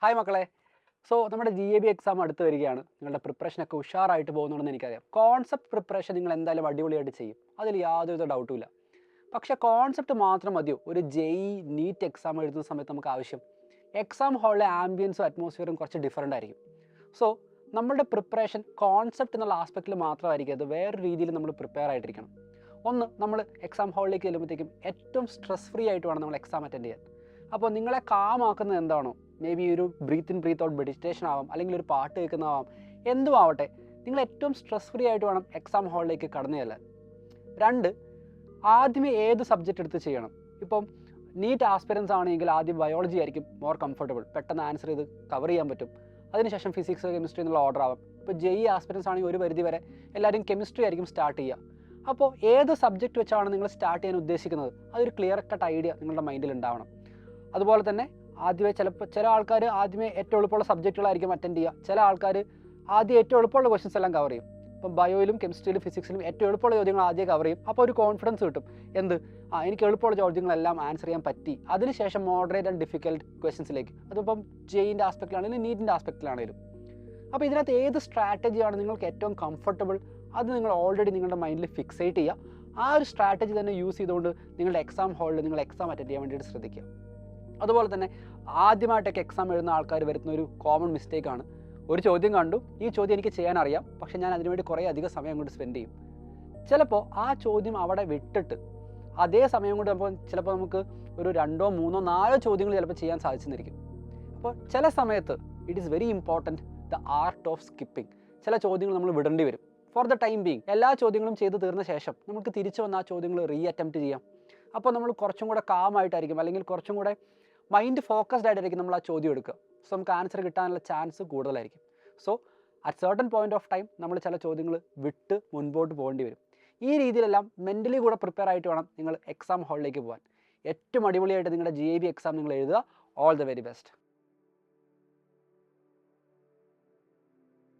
Hi മക്കളെ. നമ്മുടെ GAB exam അടുത്ത് വരികയാണ്. നിങ്ങളുടെ പ്രിപ്പറേഷനൊക്കെ ഉഷാറായിട്ട് പോകുന്നുണ്ടെന്ന് എനിക്കറിയാം. കോൺസെപ്റ്റ് പ്രിപ്പറേഷൻ നിങ്ങൾ എന്തായാലും അടിപൊളിയായിട്ട് ചെയ്യും. അതിൽ യാതൊരു ഡൗട്ടും ഇല്ല. പക്ഷേ കോൺസെപ്റ്റ് മാത്രം മതിയോ ഒരു JEE നീറ്റ് എക്സാം എഴുതുന്ന സമയത്ത് നമുക്ക് ആവശ്യം? എക്സാം ഹാളിലെ ആംബിയൻസും അറ്റ്മോസ്ഫിയറും കുറച്ച് ഡിഫറൻ്റ് ആയിരിക്കും. സോ നമ്മളുടെ പ്രിപ്പറേഷൻ കോൺസെപ്റ്റ് എന്നുള്ള ആസ്പെക്റ്റിൽ മാത്രമായിരിക്കും, അത് വേറെ രീതിയിൽ നമ്മൾ പ്രിപ്പയർ ആയിട്ടിരിക്കണം. ഒന്ന്, നമ്മൾ എക്സാം ഹാളിലേക്ക് ചെല്ലുമ്പോഴത്തേക്കും ഏറ്റവും സ്ട്രെസ് ഫ്രീ ആയിട്ട് വേണം നമ്മൾ എക്സാം അറ്റൻഡ് ചെയ്യാൻ. അപ്പോൾ നിങ്ങളെ കാമാക്കുന്നത് എന്താണോ, മേ ബി ഒരു breath in breath out meditation ആവാം, അല്ലെങ്കിൽ ഒരു പാട്ട് കേൾക്കുന്നതാവാം, എന്തും ആവട്ടെ, നിങ്ങൾ ഏറ്റവും സ്ട്രെസ് ഫ്രീ ആയിട്ട് വേണം എക്സാം ഹാളിലേക്ക് കടന്നു ചെല്ലാൻ. രണ്ട്, ആദ്യമേ ഏത് സബ്ജക്റ്റ് എടുത്ത് ചെയ്യണം. ഇപ്പം നീറ്റ് ആസ്പിറൻസ് ആണെങ്കിൽ ആദ്യം ബയോളജി ആയിരിക്കും മോർ കംഫർട്ടബിൾ, പെട്ടെന്ന് ആൻസർ ചെയ്ത് കവർ ചെയ്യാൻ പറ്റും. അതിനുശേഷം ഫിസിക്സ്, കെമിസ്ട്രി എന്നുള്ള ഓർഡർ ആവാം. ഇപ്പോൾ JEE ആസ്പിറൻസ് ആണെങ്കിൽ ഒരു പരിധി വരെ എല്ലാവരും കെമിസ്ട്രി ആയിരിക്കും സ്റ്റാർട്ട് ചെയ്യുക. അപ്പോൾ ഏത് സബ്ജക്റ്റ് വെച്ചാണ് നിങ്ങൾ സ്റ്റാർട്ട് ചെയ്യാൻ ഉദ്ദേശിക്കുന്നത്, അതൊരു ക്ലിയർ കട്ട് ഐഡിയ നിങ്ങളുടെ മൈൻഡിൽ ഉണ്ടാവണം. അതുപോലെ തന്നെ ആദ്യമേ ചില ആൾക്കാർ ആദ്യമേ ഏറ്റവും എളുപ്പമുള്ള സബ്ജക്റ്റുകളായിരിക്കും അറ്റൻഡ് ചെയ്യുക. ചില ആൾക്കാർ ആദ്യം ഏറ്റവും എളുപ്പമുള്ള ക്വസ്റ്റൻസ് എല്ലാം കവർ ചെയ്യും. ഇപ്പം ബയോയിലും കെമിസ്ട്രിയിലും ഫിസിക്സിലും ഏറ്റവും എളുപ്പമുള്ള ചോദ്യങ്ങൾ ആദ്യം കവർ ചെയ്യും. അപ്പോൾ ഒരു കോൺഫിഡൻസ് കിട്ടും. എനിക്ക് എളുപ്പമുള്ള ചോദ്യങ്ങളെല്ലാം ആൻസർ ചെയ്യാൻ പറ്റി. അതിനുശേഷം മോഡറേറ്റ് ആൻഡ് ഡിഫിക്കൽട്ട് ക്വസ്റ്റൻസിലേക്ക്, അതിപ്പം JEEൻ്റെ ആസ്പെക്റ്റിലാണെങ്കിലും നീറ്റിൻ്റെ ആസ്പെക്റ്റിലാണെങ്കിലും. അപ്പോൾ ഇതിനകത്ത് ഏത് സ്ട്രാറ്റജിയാണ് നിങ്ങൾക്ക് ഏറ്റവും കംഫർട്ടബിൾ, അത് നിങ്ങൾ ഓൾറെഡി നിങ്ങളുടെ മൈൻഡിൽ ഫിക്സേറ്റ് ചെയ്യുക. ആ ഒരു സ്ട്രാറ്റജി തന്നെ യൂസ് ചെയ്തുകൊണ്ട് നിങ്ങളുടെ എക്സാം ഹാളിൽ നിങ്ങൾ എക്സാം അറ്റൻഡ് ചെയ്യാൻ വേണ്ടിയിട്ട് ശ്രദ്ധിക്കുക. അതുപോലെ തന്നെ ആദ്യമായിട്ടൊക്കെ എക്സാം എഴുതുന്ന ആൾക്കാർ വരുന്ന ഒരു കോമൺ മിസ്റ്റേക്കാണ്, ഒരു ചോദ്യം കണ്ടു, ഈ ചോദ്യം എനിക്ക് ചെയ്യാൻ അറിയാം, പക്ഷേ ഞാൻ അതിനുവേണ്ടി കുറേ അധികം സമയം അങ്ങോട്ട് സ്പെൻഡ് ചെയ്യും. ചിലപ്പോൾ ആ ചോദ്യം അവിടെ വിട്ടിട്ട് അതേ സമയം കൊണ്ട് ചിലപ്പോൾ നമുക്ക് ഒരു 2, 3, 4 ചോദ്യങ്ങൾ ചിലപ്പോൾ ചെയ്യാൻ സാധിച്ചെന്നിരിക്കും. അപ്പോൾ ചില സമയത്ത് it is very important the art of skipping. ചില ചോദ്യങ്ങൾ നമ്മൾ വിടേണ്ടി വരും ഫോർ ദ ടൈം ബീങ്. എല്ലാ ചോദ്യങ്ങളും ചെയ്ത് തീർന്ന ശേഷം നമുക്ക് തിരിച്ചു വന്ന് ആ ചോദ്യങ്ങൾ അറ്റംപ്റ്റ് ചെയ്യാം. അപ്പോൾ നമ്മൾ കുറച്ചും കൂടെ കാമായിട്ടായിരിക്കും, അല്ലെങ്കിൽ കുറച്ചും കൂടെ മൈൻഡ് ഫോക്കസ്ഡ് ആയിട്ടായിരിക്കും നമ്മൾ ആ ചോദ്യം എടുക്കുക. സോ നമുക്ക് ആൻസർ കിട്ടാനുള്ള ചാൻസ് കൂടുതലായിരിക്കും. So at certain point of time നമ്മൾ ചില ചോദ്യങ്ങൾ വിട്ട് മുൻപോട്ട് പോകേണ്ടി വരും. ഈ രീതിയിലെല്ലാം മെൻ്റലി കൂടെ പ്രിപ്പയർ ആയിട്ട് വേണം നിങ്ങൾ എക്സാം ഹാളിലേക്ക് പോകാൻ. ഏറ്റവും അടിപൊളിയായിട്ട് നിങ്ങളുടെ GAB എക്സാം നിങ്ങൾ എഴുതുക. All the very best.